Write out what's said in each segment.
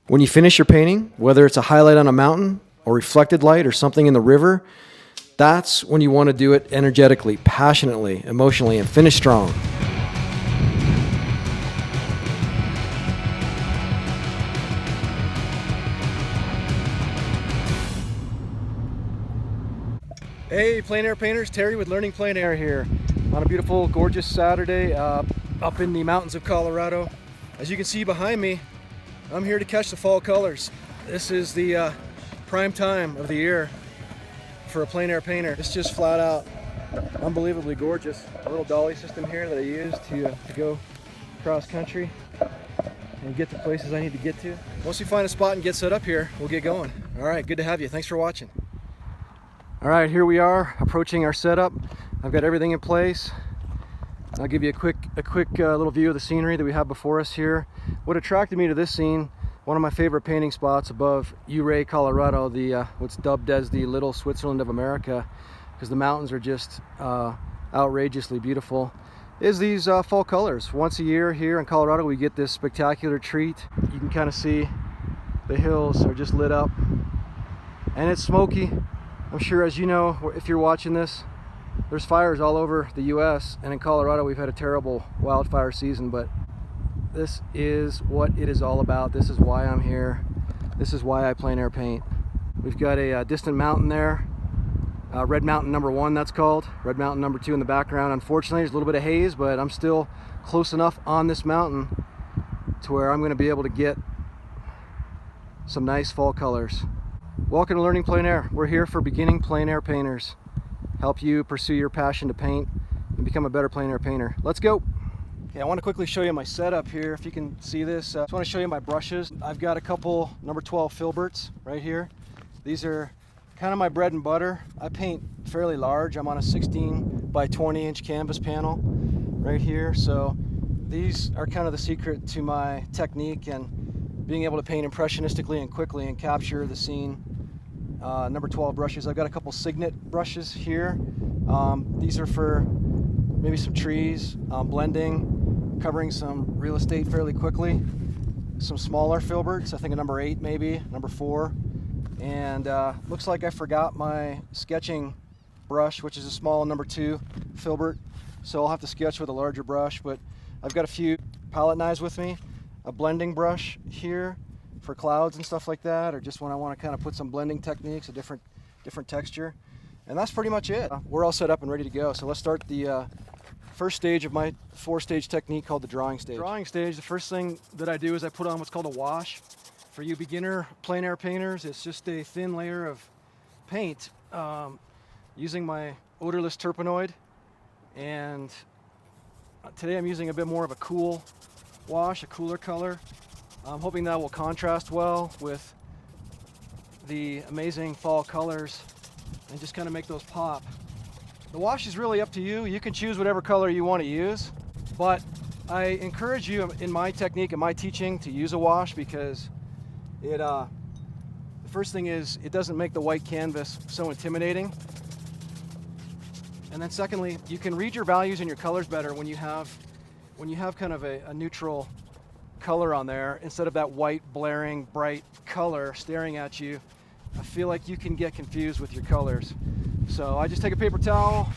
When you finish your painting, whether it's a highlight on a mountain or reflected light or something in the river, that's when you want to do it energetically, passionately, emotionally, and finish strong. Hey, plein air painters, Terry with Learning Plein Air here on a beautiful, gorgeous Saturday up in the mountains of Colorado. As you can see behind me, I'm here to catch the fall colors. This is the prime time of the year for a plein air painter. It's just flat out unbelievably gorgeous. A little dolly system here that I use to go cross country and get to places I need to get to. Once we find a spot and get set up here, we'll get going. All right, good to have you. Thanks for watching. All right, here we are approaching our setup. I've got everything in place. I'll give you a quick little view of the scenery that we have before us here. What attracted me to this scene, one of my favorite painting spots above Utrecht, Colorado, what's dubbed as the Little Switzerland of America, because the mountains are just outrageously beautiful, is these fall colors. Once a year here in Colorado, we get this spectacular treat. You can kind of see the hills are just lit up, and it's smoky. I'm sure, as you know, if you're watching this, there's fires all over the US, and in Colorado we've had a terrible wildfire season, but this is what it is all about. This is why I'm here. This is why I plein air paint. We've got a distant mountain there, Red Mountain number 1 that's called, Red Mountain number 2 in the background. Unfortunately, there's a little bit of haze, but I'm still close enough on this mountain to where I'm going to be able to get some nice fall colors. Welcome to Learning Plein Air. We're here for beginning plein air painters. Help you pursue your passion to paint and become a better plein air painter. Let's go. Okay, I want to quickly show you my setup here. If you can see this, I just want to show you my brushes. I've got a couple number 12 filberts right here. These are kind of my bread and butter. I paint fairly large. I'm on a 16 by 20 inch canvas panel right here. So these are kind of the secret to my technique and being able to paint impressionistically and quickly and capture the scene. Number 12 brushes. I've got a couple Signet brushes here. These are for maybe some trees, blending, covering some real estate fairly quickly. Some smaller filberts, I think a number 8 maybe, number 4. And looks like I forgot my sketching brush, which is a small number 2 filbert. So I'll have to sketch with a larger brush, but I've got a few palette knives with me, a blending brush here for clouds and stuff like that, or just when I want to kind of put some blending techniques, a different texture. And that's pretty much it. We're all set up and ready to go. So let's start the first stage of my 4-stage technique called the drawing stage. Drawing stage, the first thing that I do is I put on what's called a wash. For you beginner plein air painters, it's just a thin layer of paint using my odorless terpenoid. And today I'm using a bit more of a cool wash, a cooler color. I'm hoping that will contrast well with the amazing fall colors and just kind of make those pop. The wash is really up to you. You can choose whatever color you want to use, but I encourage you in my technique and my teaching to use a wash because the first thing is it doesn't make the white canvas so intimidating. And then secondly, you can read your values and your colors better when you have kind of a neutral color on there instead of that white blaring bright color staring at you. I feel like you can get confused with your colors. So I just take a paper towel,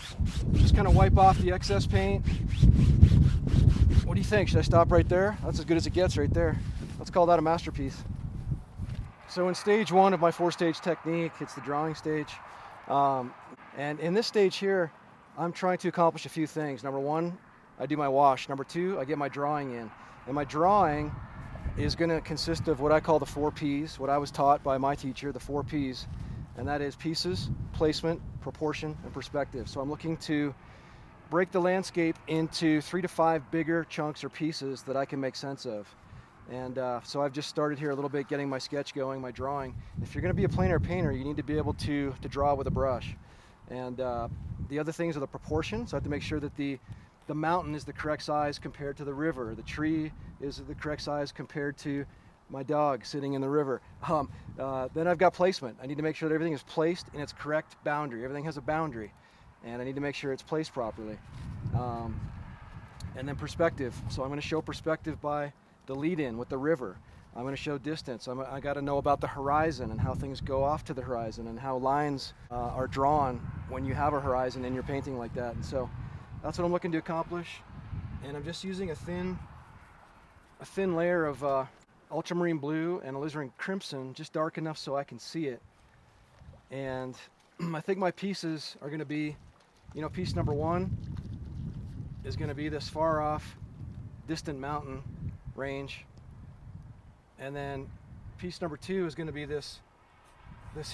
just kind of wipe off the excess paint. What do you think? Should I stop right there? That's as good as it gets right there. Let's call that a masterpiece. So in stage 1 of my 4-stage technique, it's the drawing stage. And in this stage here, I'm trying to accomplish a few things. Number 1, I do my wash. Number 2, I get my drawing in. And my drawing is going to consist of what I call the 4 Ps, what I was taught by my teacher, the 4 Ps. And that is pieces, placement, proportion, and perspective. So I'm looking to break the landscape into 3 to 5 bigger chunks or pieces that I can make sense of. And so I've just started here a little bit, getting my sketch going, my drawing. If you're going to be a plein air painter, you need to be able to draw with a brush. And the other things are the proportions. So I have to make sure that the mountain is the correct size compared to the river. The tree is the correct size compared to my dog sitting in the river. Then I've got placement. I need to make sure that everything is placed in its correct boundary. Everything has a boundary, and I need to make sure it's placed properly. And then perspective. So I'm going to show perspective by the lead-in with the river. I'm going to show distance. I got to know about the horizon and how things go off to the horizon and how lines are drawn when you have a horizon in your painting like that. And so that's what I'm looking to accomplish. And I'm just using a thin layer of ultramarine blue and alizarin crimson, just dark enough so I can see it. And I think my pieces are going to be, piece number 1 is going to be this far off distant mountain range. And then piece number 2 is going to be this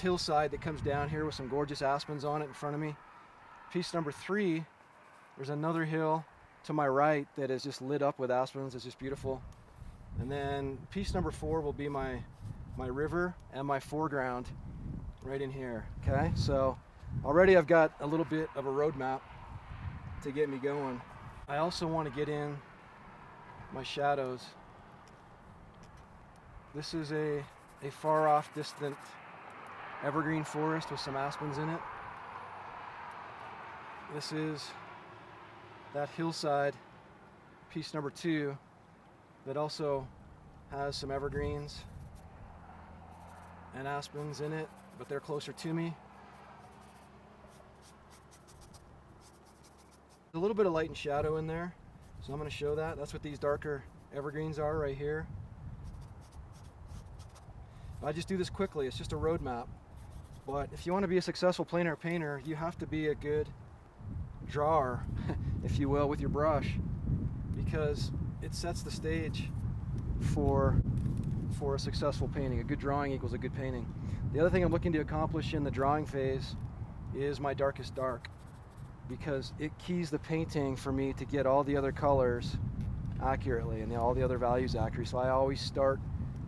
hillside that comes down here with some gorgeous aspens on it in front of me. Piece number 3, there's another hill to my right that is just lit up with aspens. It's just beautiful. And then piece number 4 will be my river and my foreground right in here. Okay, so already I've got a little bit of a roadmap to get me going. I also want to get in my shadows. This is a far off distant evergreen forest with some aspens in it. This is that hillside, piece number 2, that also has some evergreens and aspens in it, but they're closer to me. There's a little bit of light and shadow in there, so I'm going to show that. That's what these darker evergreens are right here. I just do this quickly, it's just a roadmap. But if you want to be a successful plein air painter, you have to be a good drawer, if you will, with your brush, because it sets the stage for a successful painting. A good drawing equals a good painting. The other thing I'm looking to accomplish in the drawing phase is my darkest dark, because it keys the painting for me to get all the other colors accurately and all the other values accurately. So I always start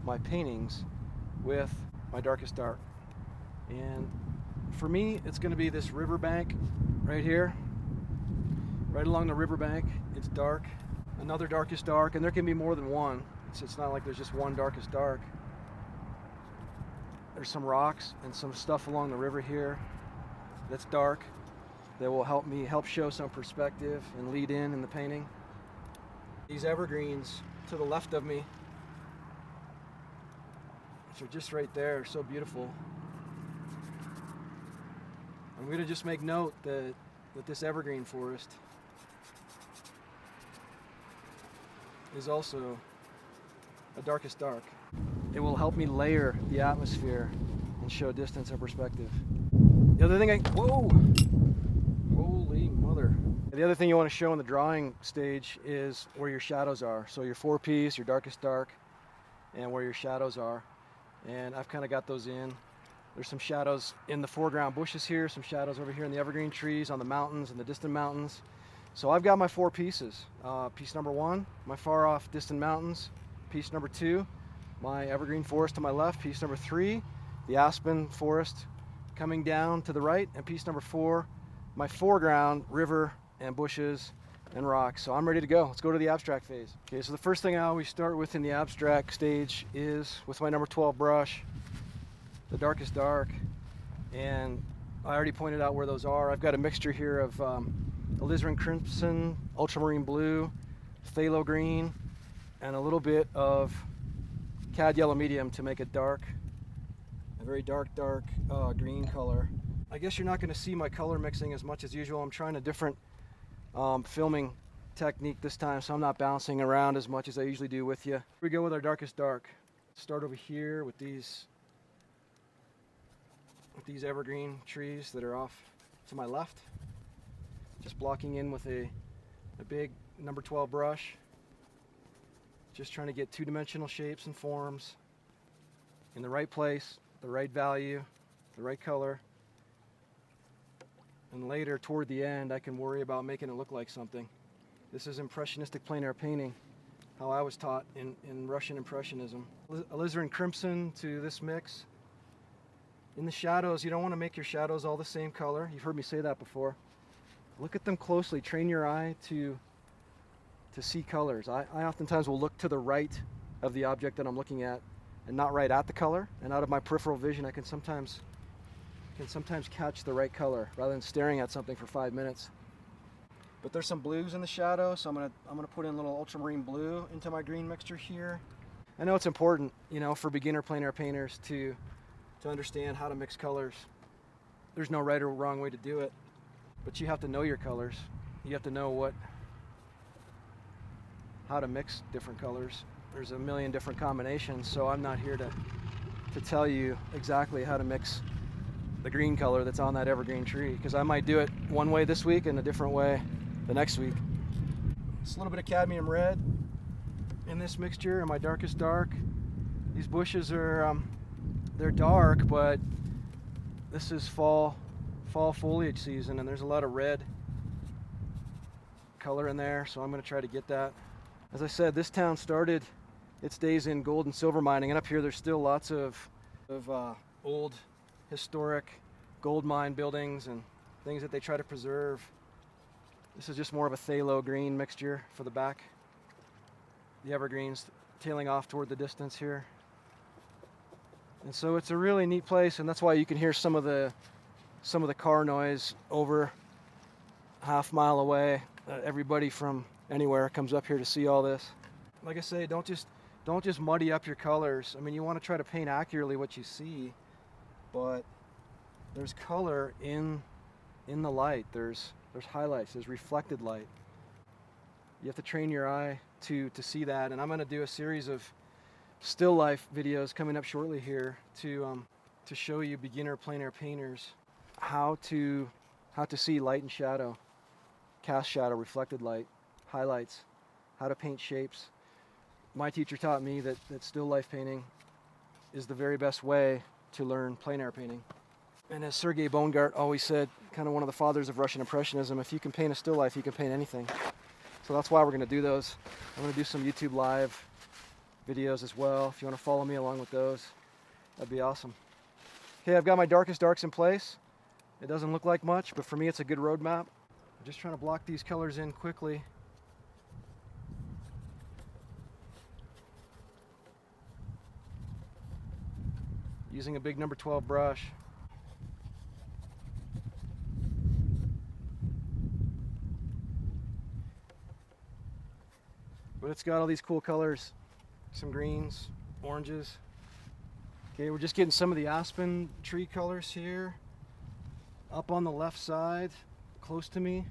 my paintings with my darkest dark. And for me, it's going to be this riverbank right here. Right along the riverbank, it's dark. Another darkest dark, and there can be more than one. It's not like there's just one darkest dark. There's some rocks and some stuff along the river here that's dark that will help show some perspective and lead in the painting. These evergreens to the left of me, which are just right there, so beautiful. I'm going to just make note that this evergreen forest is also a darkest dark. It will help me layer the atmosphere and show distance and perspective. The other thing whoa! Holy mother. The other thing you want to show in the drawing stage is where your shadows are. So your 4-piece, your darkest dark, and where your shadows are. And I've kind of got those in. There's some shadows in the foreground bushes here, some shadows over here in the evergreen trees, on the mountains and the distant mountains. So I've got my 4 pieces. Piece number 1, my far off distant mountains. Piece number 2, my evergreen forest to my left. Piece number 3, the aspen forest coming down to the right. And piece number 4, my foreground, river and bushes and rocks. So I'm ready to go. Let's go to the abstract phase. Okay, so the first thing I always start with in the abstract stage is with my number 12 brush, the darkest dark. And I already pointed out where those are. I've got a mixture here of alizarin crimson, ultramarine blue, phthalo green, and a little bit of cad yellow medium to make it dark, a very dark green color. I guess you're not going to see my color mixing as much as usual. I'm trying a different filming technique this time, so I'm not bouncing around as much as I usually do with you. Here we go with our darkest dark. Start over here with these evergreen trees that are off to my left. Just blocking in with a big number 12 brush. Just trying to get 2-dimensional shapes and forms in the right place, the right value, the right color. And later, toward the end, I can worry about making it look like something. This is impressionistic plein air painting, how I was taught in Russian Impressionism. Alizarin crimson to this mix. In the shadows, you don't want to make your shadows all the same color. You've heard me say that before. Look at them closely. Train your eye to see colors. I oftentimes will look to the right of the object that I'm looking at and not right at the color. And out of my peripheral vision, I can sometimes catch the right color rather than staring at something for 5 minutes. But there's some blues in the shadow, so I'm gonna put in a little ultramarine blue into my green mixture here. I know it's important, you know, for beginner plein air painters to understand how to mix colors. There's no right or wrong way to do it, but you have to know your colors. You have to know how to mix different colors. There's a million different combinations, so I'm not here to tell you exactly how to mix the green color that's on that evergreen tree, because I might do it one way this week and a different way the next week. It's a little bit of cadmium red in this mixture, in my darkest dark. These bushes are they're dark, but this is fall foliage season, and there's a lot of red color in there, so I'm going to try to get that. As I said, this town started its days in gold and silver mining, and up here there's still lots of old historic gold mine buildings and things that they try to preserve. This is just more of a phthalo green mixture for the back. The evergreens tailing off toward the distance here. And so it's a really neat place, and that's why you can hear some of the car noise over half mile away. Everybody from anywhere comes up here to see all this. Like I say, don't just muddy up your colors. I mean, you want to try to paint accurately what you see, but there's color in the light. There's highlights, there's reflected light. You have to train your eye to see that, and I'm going to do a series of still life videos coming up shortly here to show you beginner plein air painters how to see light and shadow, cast shadow, reflected light, highlights, how to paint shapes. My teacher taught me that still life painting is the very best way to learn plein air painting. And as Sergei Bongart always said, kind of one of the fathers of Russian Impressionism, if you can paint a still life, you can paint anything. So that's why we're going to do those. I'm going to do some YouTube live videos as well. If you want to follow me along with those, that'd be awesome. Okay, I've got my darkest darks in place. It doesn't look like much, but for me it's a good roadmap. I'm just trying to block these colors in quickly. Using a big number 12 brush. But it's got all these cool colors, some greens, oranges. Okay, we're just getting some of the aspen tree colors here. Up on the left side, close to me.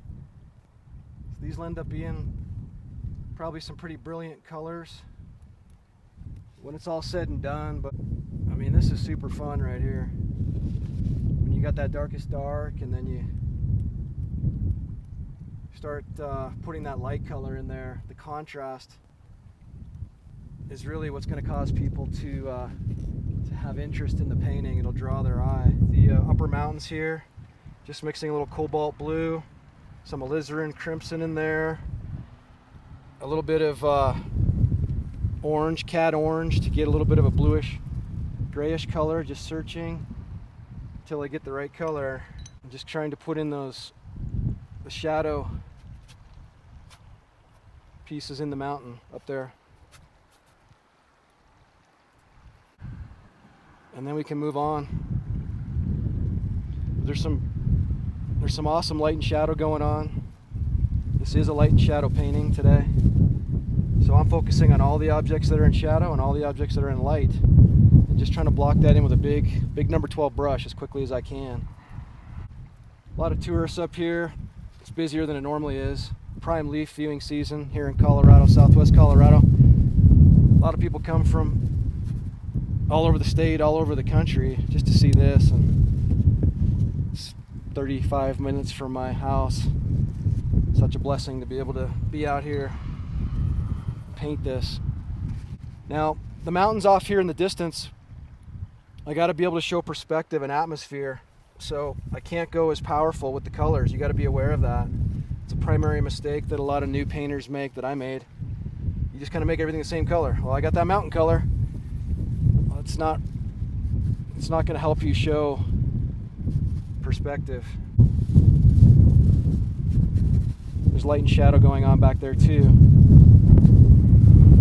So these end up being probably some pretty brilliant colors when it's all said and done, but I mean, this is super fun right here. When you got that darkest dark and then you start putting that light color in there, the contrast is really what's going to cause people to have interest in the painting. It'll draw their eye. The upper mountains here, just mixing a little cobalt blue, some alizarin crimson in there, a little bit of orange, cat orange, to get a little bit of a bluish grayish color. Just searching until I get the right color. I'm just trying to put in the shadow pieces in the mountain up there, and then we can move on. There's some awesome light and shadow going on. This is a light and shadow painting today, so I'm focusing on all the objects that are in shadow and all the objects that are in light, and just trying to block that in with a big number 12 brush as quickly as I can. A lot of tourists up here. It's busier than it normally is. Prime leaf viewing season here in Colorado, southwest Colorado. A lot of people come from all over the state, all over the country, just to see this, and it's 35 minutes from my house. Such a blessing to be able to be out here and paint this. Now, the mountains off here in the distance, I got to be able to show perspective and atmosphere, so I can't go as powerful with the colors. You got to be aware of that. It's a primary mistake that a lot of new painters make, that I made. You just kind of make everything the same color. Well, I got that mountain color. Well, it's not going to help you show perspective. There's light and shadow going on back there too,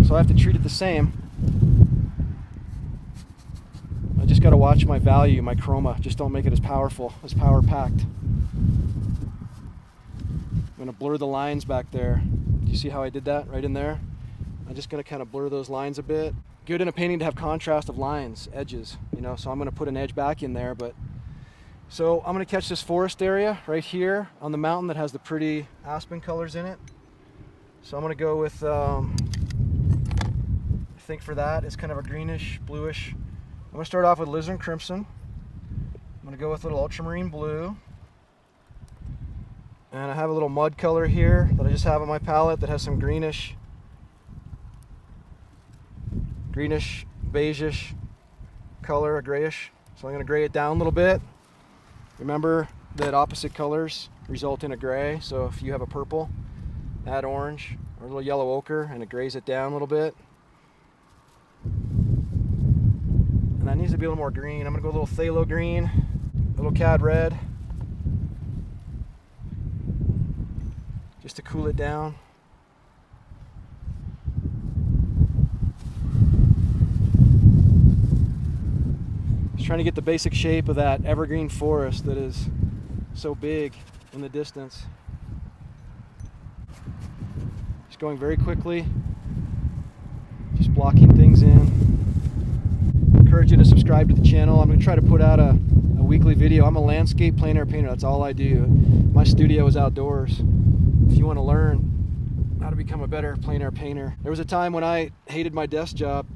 so I have to treat it the same. I just got to watch my value, my chroma. Just don't make it as powerful, as power packed. I'm going to blur the lines back there. Do you see how I did that right in there? I'm just going to kind of blur those lines a bit. good in a painting to have contrast of lines, edges, you know, so I'm going to put an edge back in there. But so I'm going to catch this forest area right here on the mountain that has the pretty aspen colors in it. So I'm going to go with, I think for that it's kind of a greenish, bluish. I'm going to start off with alizarin crimson. I'm going to go with a little ultramarine blue. And I have a little mud color here that I just have on my palette that has some greenish, beigeish color, a grayish. So I'm going to gray it down a little bit. Remember that opposite colors result in a gray. So if you have a purple, add orange or a little yellow ochre and it grays it down a little bit. And that needs to be a little more green. I'm going to go a little phthalo green, a little cad red, just to cool it down. Just trying to get the basic shape of that evergreen forest that is so big in the distance. Just going very quickly, just blocking things in. I encourage you to subscribe to the channel. I'm going to try to put out a weekly video. I'm a landscape plein air painter. That's all I do. My studio is outdoors. If you want to learn how to become a better plein air painter. There was a time when I hated my desk job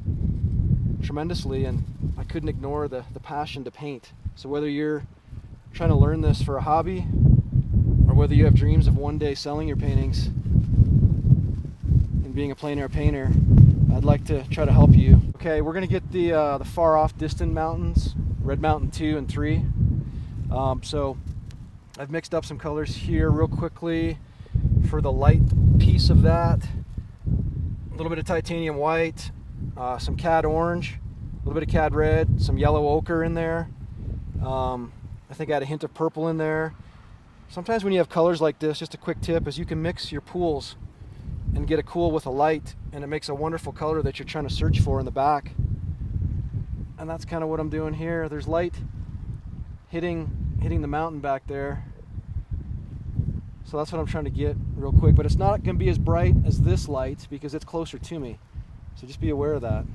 tremendously and I couldn't ignore the passion to paint. So whether you're trying to learn this for a hobby or whether you have dreams of one day selling your paintings and being a plein air painter, I'd like to try to help you. Okay, we're going to get the far off distant mountains, Red Mountain 2 and 3. So I've mixed up some colors here real quickly for the light piece of that. A little bit of titanium white, some cad orange, a little bit of cad red, some yellow ochre in there. I think I had a hint of purple in there. Sometimes when you have colors like this, just a quick tip is you can mix your pools and get a cool with a light, and it makes a wonderful color that you're trying to search for in the back. And that's kind of what I'm doing here. There's light hitting the mountain back there. So that's what I'm trying to get real quick, but it's not going to be as bright as this light because it's closer to me. So just be aware of that.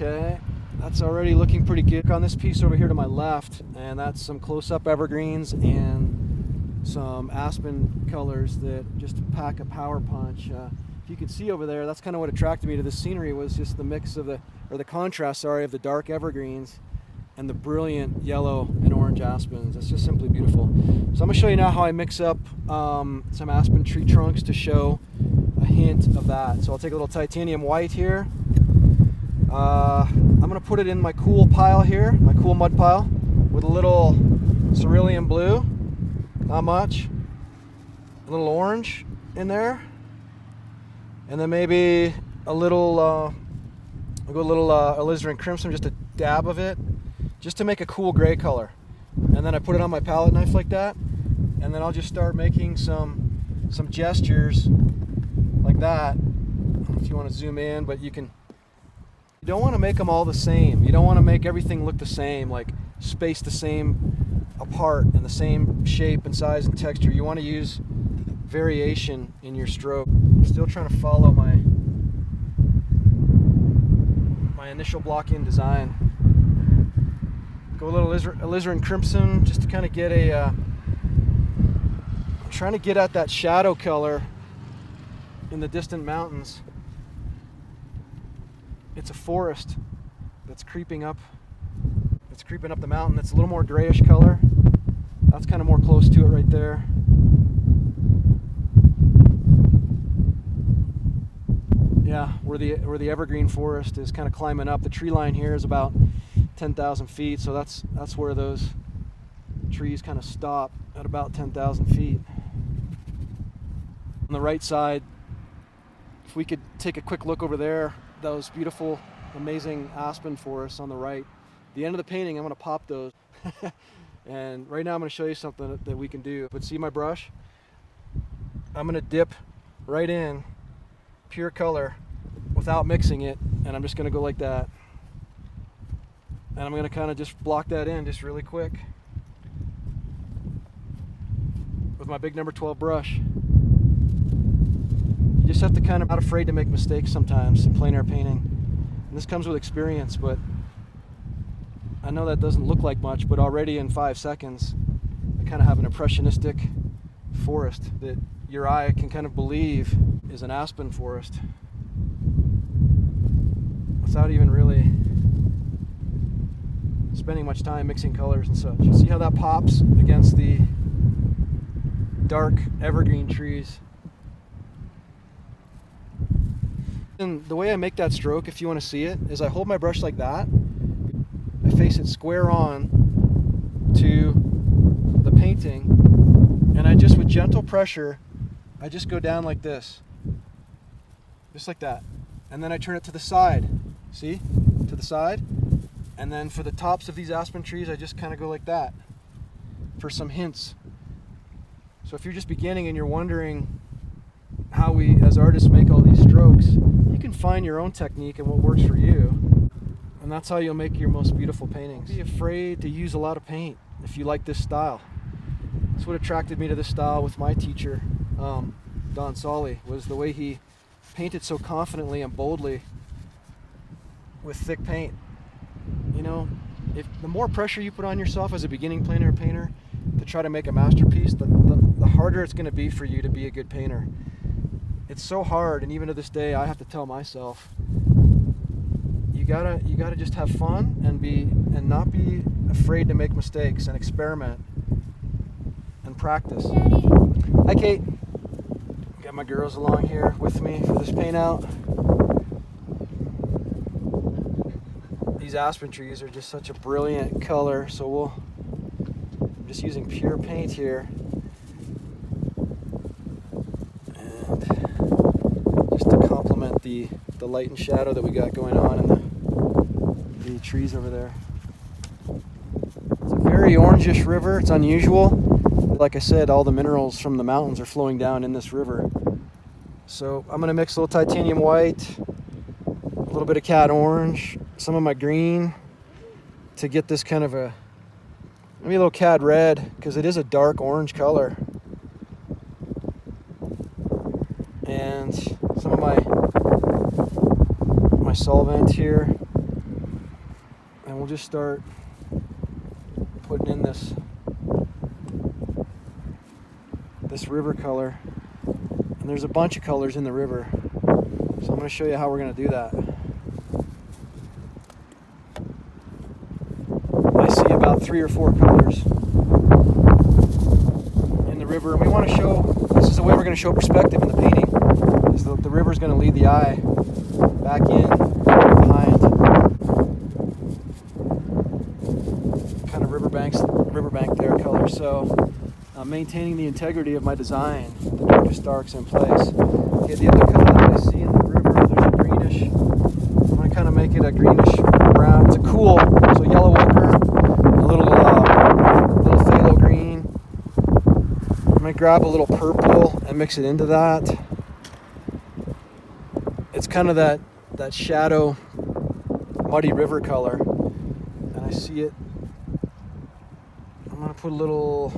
Okay, that's already looking pretty good. On this piece over here to my left, and that's some close-up evergreens and some aspen colors that just pack a power punch. If you can see over there, that's kind of what attracted me to this scenery, was just the mix of the contrast, of the dark evergreens and the brilliant yellow and orange aspens. It's just simply beautiful. So I'm going to show you now how I mix up some aspen tree trunks to show a hint of that. So I'll take a little titanium white here. I'm going to put it in my cool pile here, my cool mud pile, with a little cerulean blue, not much, a little orange in there, and then maybe a little, I'll go a little alizarin crimson, just a dab of it, just to make a cool gray color. And then I put it on my palette knife like that, and then I'll just start making some gestures like that. I don't know if you want to zoom in, but you don't want to make them all the same. You don't want to make everything look the same, like spaced the same apart and the same shape and size and texture. You want to use variation in your stroke. I'm still trying to follow my initial block-in design. Go a little alizarin crimson just to kind of get I'm trying to get at that shadow color in the distant mountains. It's a forest that's creeping up. It's creeping up the mountain. It's a little more grayish color. That's kind of more close to it right there. Yeah, where the evergreen forest is kind of climbing up. The tree line here is about 10,000 feet, so that's where those trees kind of stop, at about 10,000 feet. On the right side, if we could take a quick look over there, those beautiful, amazing aspen forests on the right. At the end of the painting, I'm going to pop those. And right now I'm going to show you something that we can do. But see my brush? I'm going to dip right in pure color without mixing it, and I'm just going to go like that. And I'm going to kind of just block that in just really quick. with my big number 12 brush. You just have to kind of not afraid to make mistakes sometimes in plein air painting. And this comes with experience, but I know that doesn't look like much, but already in 5 seconds, I kind of have an impressionistic forest that your eye can kind of believe is an aspen forest without even really spending much time mixing colors and such. You see how that pops against the dark evergreen trees. And the way I make that stroke, if you want to see it, is I hold my brush like that. I face it square on to the painting, and I just, with gentle pressure, I just go down like this. Just like that. And then I turn it to the side. See? To the side. And then for the tops of these aspen trees, I just kind of go like that for some hints. So if you're just beginning and you're wondering how we as artists make all these strokes, you can find your own technique and what works for you. And that's how you'll make your most beautiful paintings. Don't be afraid to use a lot of paint if you like this style. That's what attracted me to this style with my teacher, Don Solly, was the way he painted so confidently and boldly with thick paint. You know, if the more pressure you put on yourself as a beginning plein air painter to try to make a masterpiece, the harder it's going to be for you to be a good painter. It's so hard, and even to this day I have to tell myself, you gotta just have fun and not be afraid to make mistakes and experiment and practice. Hi Kate. Got my girls along here with me for this paint out. These aspen trees are just such a brilliant color, so I'm just using pure paint here, and just to complement the light and shadow that we got going on in the trees over there. It's a very orangish river. It's unusual. Like I said, all the minerals from the mountains are flowing down in this river. So I'm going to mix a little titanium white, a little bit of cat orange, some of my green to get this kind of maybe a little cad red, because it is a dark orange color, and some of my solvent here, and we'll just start putting in this river color. And there's a bunch of colors in the river, so I'm going to show you how we're going to do that. I see about 3 or 4 colors in the river, and we want to show, this is the way we're going to show perspective in the painting, is the river is going to lead the eye back in behind, kind of riverbank there color. So maintaining the integrity of my design, the darkest darks in place. Okay, the other color that I see in the river, there's a greenish, I'm going to kind of make it a greenish brown. It's a cool, so yellow ochre, a little phthalo green. I'm going to grab a little purple and mix it into that. It's kind of that shadow, muddy river color, and I see it. I'm going to put a little,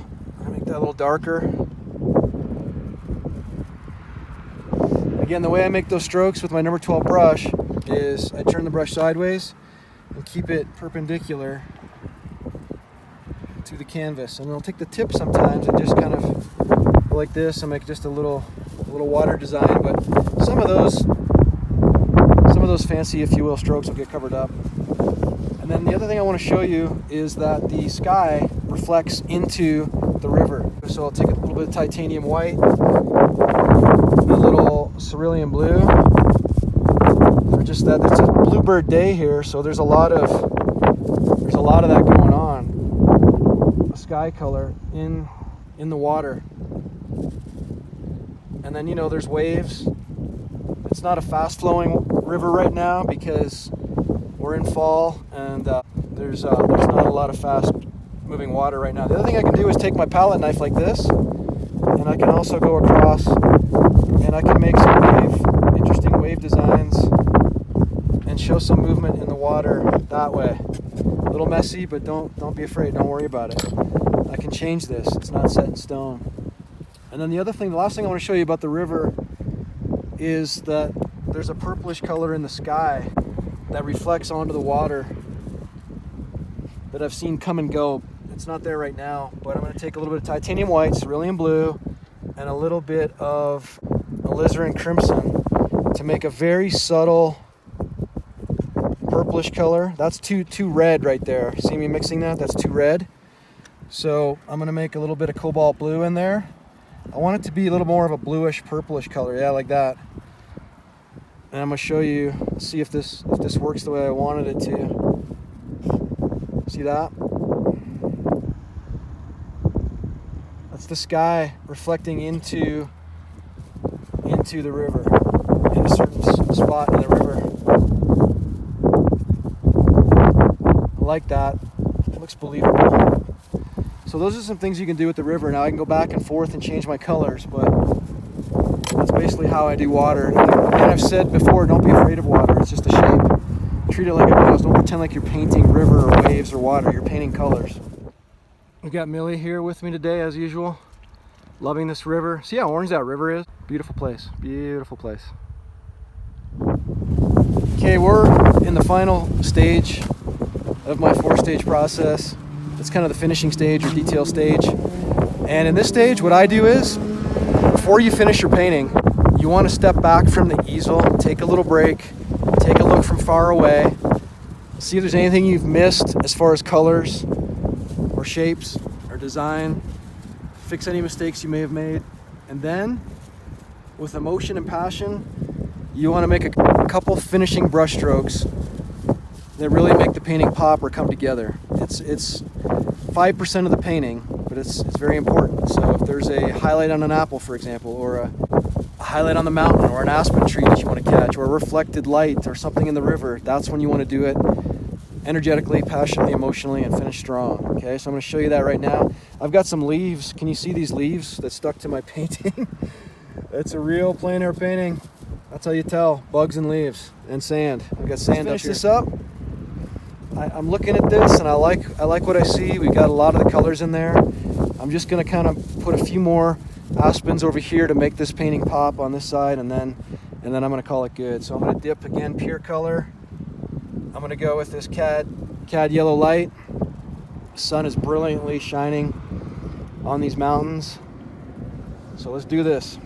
make that a little darker. Again, the way I make those strokes with my number 12 brush is I turn the brush sideways and keep it perpendicular to the canvas, and I'll take the tip sometimes and just kind of go like this and make just a little water design, but some of those fancy, if you will, strokes will get covered up. And then the other thing I want to show you is that the sky reflects into the river. So I'll take a little bit of titanium white, a little cerulean blue, for just that. It's a bluebird day here, so there's a lot of that going on. A sky color in the water, and then there's waves. It's not a fast-flowing river right now because we're in fall, and there's not a lot of fast-moving water right now. The other thing I can do is take my palette knife like this, and I can also go across, and I can make some interesting wave designs and show some movement in the water that way. A little messy, but don't be afraid. Don't worry about it. I can change this. It's not set in stone. And then the last thing I want to show you about the river is that there's a purplish color in the sky that reflects onto the water that I've seen come and go. It's not there right now, but I'm going to take a little bit of titanium white, cerulean blue, and a little bit of alizarin crimson to make a very subtle purplish color. That's too red right there. See me mixing that? That's too red. So I'm going to make a little bit of cobalt blue in there. I want it to be a little more of a bluish purplish color, yeah, like that. And I'm going to show you, see if this works the way I wanted it to. See that? That's the sky reflecting into the river, in a certain spot in the river. I like that. It looks believable. So those are some things you can do with the river. Now I can go back and forth and change my colors, but that's basically how I do water. And I've said before, don't be afraid of water. It's just a shape. Treat it like it was. Don't pretend like you're painting river or waves or water. You're painting colors. We've got Millie here with me today, as usual. Loving this river. See how orange that river is? Beautiful place. Beautiful place. Okay, we're in the final stage of my 4-stage process. It's kind of the finishing stage or detail stage. And in this stage, what I do is, before you finish your painting, you want to step back from the easel, take a little break, take a look from far away, see if there's anything you've missed as far as colors or shapes or design, fix any mistakes you may have made. And then, with emotion and passion, you want to make a couple finishing brush strokes that really make the painting pop or come together. It's 5% of the painting, but it's very important. So if there's a highlight on an apple, for example, or a highlight on the mountain, or an aspen tree that you want to catch, or a reflected light, or something in the river, that's when you want to do it energetically, passionately, emotionally, and finish strong. Okay, so I'm going to show you that right now. I've got some leaves. Can you see these leaves that stuck to my painting? It's a real plein air painting. That's how you tell. Bugs and leaves and sand. I've got sand up here. Finish this up. I'm looking at this and I like what I see. We've got a lot of the colors in there. I'm just going to kind of put a few more aspens over here to make this painting pop on this side, and then I'm going to call it good. So I'm going to dip again, pure color. I'm going to go with this cad yellow light. The sun is brilliantly shining on these mountains. So let's do this.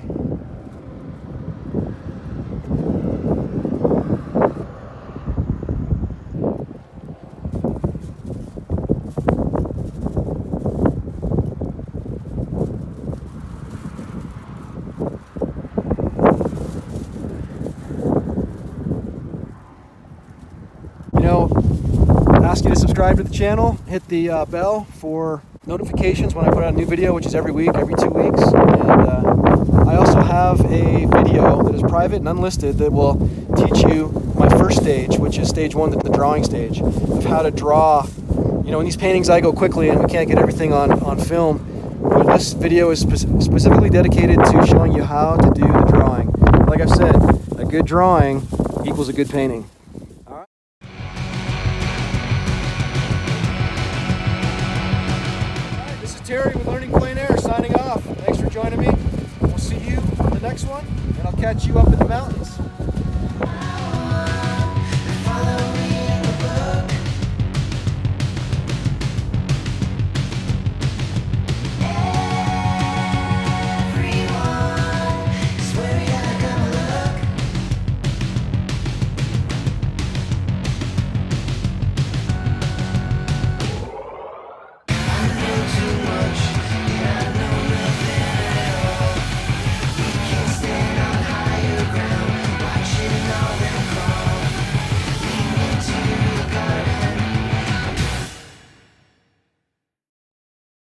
Ask you to subscribe to the channel, hit the bell for notifications when I put out a new video, which is every week, every 2 weeks. And I also have a video that is private and unlisted that will teach you my first stage, which is stage 1, the drawing stage, of how to draw. You know, in these paintings I go quickly and we can't get everything on film, but this video is specifically dedicated to showing you how to do the drawing. Like I've said, a good drawing equals a good painting. Terry with Learning Plein Air signing off. Thanks for joining me. We'll see you on the next one, and I'll catch you up in the mountains.